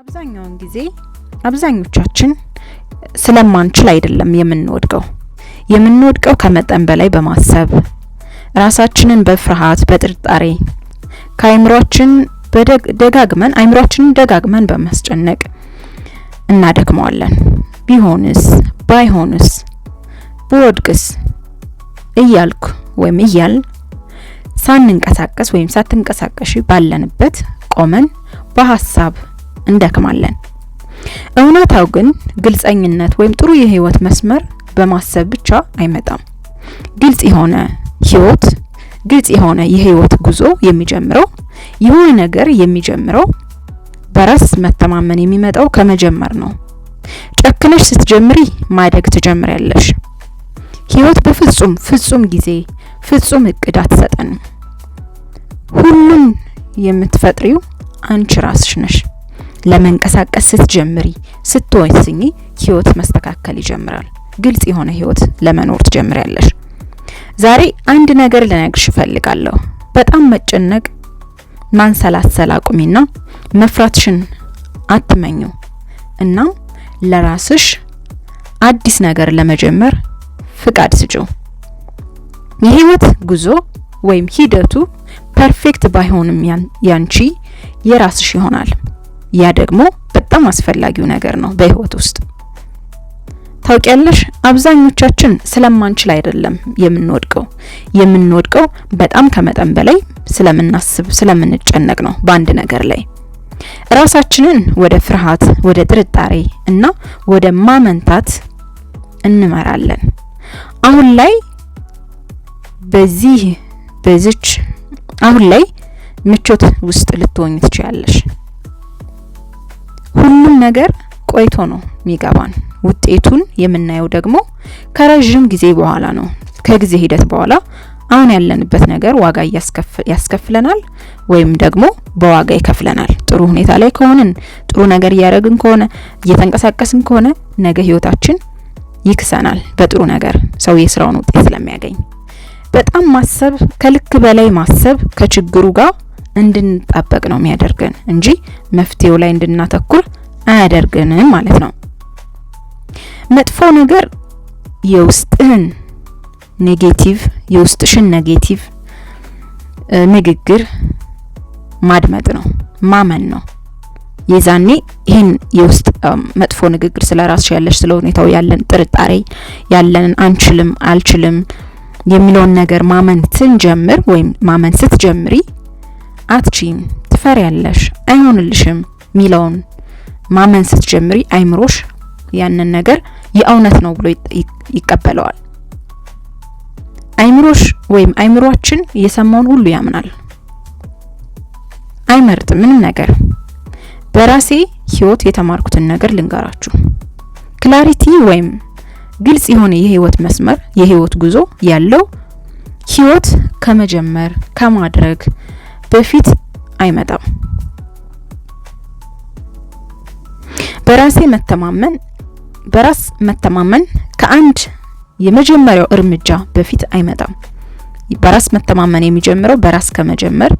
አብዛኛውን ጊዜ አብዛኞቻችን ስለማንችል አይደለም የምንወድቀው ከመጠን በላይ በማሰብ ራሳችንን በፍርሃት በጥርጣሬ አይምሮአችንን ደጋግመን በማስጨነቅ እናደክመዋለን። ቢሆንስ ባይሆንስ ብወድቅስ እያልኩ ወይም እያል ሳንንቀሳቀስ ወይም ሳትንቀሳቀሽ ባለንበት ቆመን በሐሳብ እንደክማለን። እውነታው ግን ግልጸኝነት ወይም ጥሩ የህይወት መስመር በማሰብ ብቻ አይመጣም። ግልጽ የሆነ የህይወት ጉዞ የሚጀምረው የሆነ ነገር የሚጀምረው በራስ መተማመን የሚመጣው ከመጀመር ነው። ጨክነሽ ስትጀምሪ ማደግ ትጀምሪያለሽ። ህይወት ፍጹም ጊዜ ፍጹም እቅድ አትሰጠንም። ሁሉን የምትፈጥሪው አንቺ ራስሽ ነሽ። ለመንቀሳቀስ ስትጀምሪ ስትወስኚ ህይወት መስተካከል ይጀምራል። ግልጽ የሆነ ህይወት ለመኖር ትጀምሪያለሽ። ዛሬ አንድ ነገር ልነግርሽ እፈልጋለሁ። በጣም መጨነቅ ማንሰላሰል አቁሚና መፍራትሽን አትመኙ እና ለራስሽ አዲስ ነገር ለመጀመር ፍቃድ ስጪው። የህይወት ጉዞ ወይም ሂደቱ ፐርፌክት ባይሆንም ያንቺ የራስሽ ይሆናል። ያ ደግሞ በጣም አስፈላጊው ነገር ነው በህይወት ውስጥ። ታውቂያለሽ፣ አብዛኞቻችን ስለማንችል አይደለም የምንወድቀው በጣም ከመጠን በላይ ስለምናስብ ስለምንጨነቅ ነው። በአንድ ነገር ላይ ራሳችንን ወደ ፍርሃት፣ ወደ ጥርጣሬ እና ወደ ማመንታት እንመራለን። አሁን ላይ ምቾት ውስጥ ልትሆኚ ትችያለሽ። ሁሉም ነገር ቆይቶ ነው የሚገባን። ውጤቱን የምናየው ደግሞ ከረጅም ጊዜ በኋላ ነው። ከጊዜ ሂደት በኋላ አሁን ያለንበት ነገር ዋጋ ያስከፍለናል ወይም ደግሞ በዋጋ ይከፍለናል። ጥሩ ሁኔታ ላይ ከሆነን፣ ጥሩ ነገር እያደረግን ከሆነ፣ እየተንቀሳቀስን ከሆነ ነገ ህይወታችን ይክሰናል በጥሩ ነገር ሰው የስራውን ውጤት ስለሚያገኝ። በጣም ማሰብ፣ ከልክ በላይ ማሰብ ከችግሩ ጋር እንድንጣበቅ ነው የሚያደርገን እንጂ መፍትሄው ላይ እንድናተኩር አያደርገንም ማለት ነው። መጥፎ ነገር የውስጥሽን ኔጌቲቭ ንግግር ማድመጥ ነው፣ ማመን ነው። የዛኔ ይሄን የውስጥ መጥፎ ንግግር ስለራስሽ ያለሽ ስለ ሁኔታው ያለን ጥርጣሬ ያለንን አንችልም አልችልም የሚለውን ነገር ማመን ስንጀምር ወይም ማመን ስትጀምሪ አትችይም፣ ትፈሪያለሽ፣ አይሆንልሽም ሚለውን ማመን ስትጀምሪ አይምሮሽ ያንን ነገር የእውነት ነው ብሎ ይቀበለዋል። አይምሮሽ ወይም አይምሮአችን የሰማውን ሁሉ ያምናል፣ አይመርጥም ምንም ነገር። በራሴ ህይወት የተማርኩትን ነገር ልንገራችሁ። ክላሪቲ ወይም ግልጽ የሆነ የህይወት መስመር የህይወት ጉዞ ያለው ህይወት ከመጀመር ከማድረግ በፊት አይመጣም። በራስ መተማመን ከአንድ የመጀመሪያው እርምጃ በፊት አይመጣም። በራስ መተማመን የሚጀምረው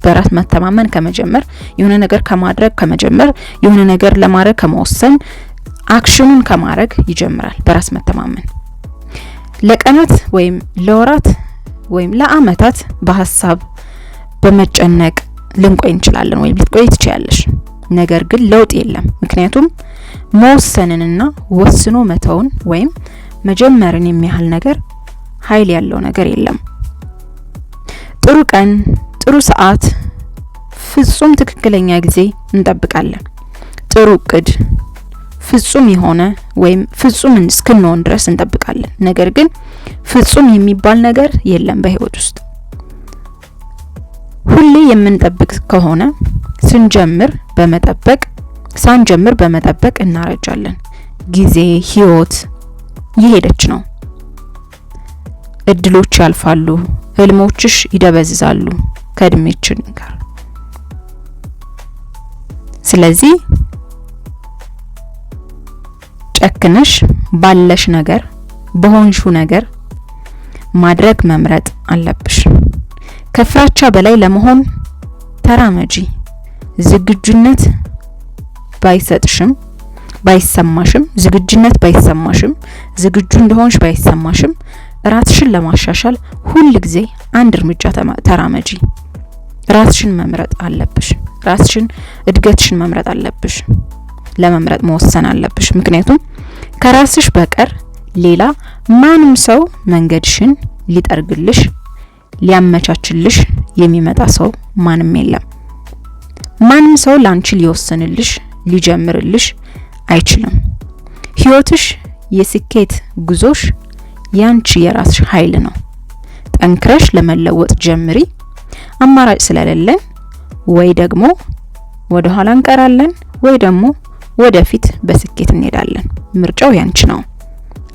በራስ መተማመን ከመጀመር የሆነ ነገር ከማድረግ ከመጀመር የሆነ ነገር ለማድረግ ከመወሰን አክሽኑን ከማድረግ ይጀምራል። በራስ መተማመን ለቀናት ወይም ለወራት ወይም ለአመታት በሐሳብ በመጨነቅ ልንቆይ እንችላለን ወይም ልትቆይ ትችያለሽ። ነገር ግን ለውጥ የለም። ምክንያቱም መወሰንንና ወስኖ መተውን ወይም መጀመርን የሚያህል ነገር ኃይል ያለው ነገር የለም። ጥሩ ቀን፣ ጥሩ ሰዓት፣ ፍጹም ትክክለኛ ጊዜ እንጠብቃለን። ጥሩ እቅድ ፍጹም የሆነ ወይም ፍጹም እስክንሆን ድረስ እንጠብቃለን። ነገር ግን ፍጹም የሚባል ነገር የለም በህይወት ውስጥ። ሁሌ የምንጠብቅ ከሆነ ሳንጀምር በመጠበቅ እናረጃለን። ጊዜ ህይወት እየሄደች ነው። እድሎች ያልፋሉ፣ ህልሞችሽ ይደበዝዛሉ ከእድሜችን ጋር። ስለዚህ ጨክነሽ ባለሽ ነገር በሆንሹ ነገር ማድረግ መምረጥ አለብሽ። ከፍራቻ በላይ ለመሆን ተራመጂ። ዝግጁነት ባይሰጥሽም ባይሰማሽም ዝግጁነት ባይሰማሽም ዝግጁ እንደሆንሽ ባይሰማሽም ራስሽን ለማሻሻል ሁሉ ጊዜ አንድ እርምጃ ተራመጂ። ራስሽን መምረጥ አለብሽ። ራስሽን እድገትሽን መምረጥ አለብሽ። ለመምረጥ መወሰን አለብሽ። ምክንያቱም ከራስሽ በቀር ሌላ ማንም ሰው መንገድሽን ሊጠርግልሽ ሊያመቻችልሽ የሚመጣ ሰው ማንም የለም። ማንም ሰው ላንቺ ሊወስንልሽ ሊጀምርልሽ አይችልም። ህይወትሽ የስኬት ጉዞሽ ያንቺ የራስሽ ኃይል ነው። ጠንክረሽ ለመለወጥ ጀምሪ። አማራጭ ስለሌለን ወይ ደግሞ ወደ ኋላ እንቀራለን ወይ ደግሞ ወደፊት በስኬት እንሄዳለን። ምርጫው ያንቺ ነው።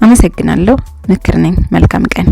አመሰግናለሁ። ምክር ነኝ። መልካም ቀን።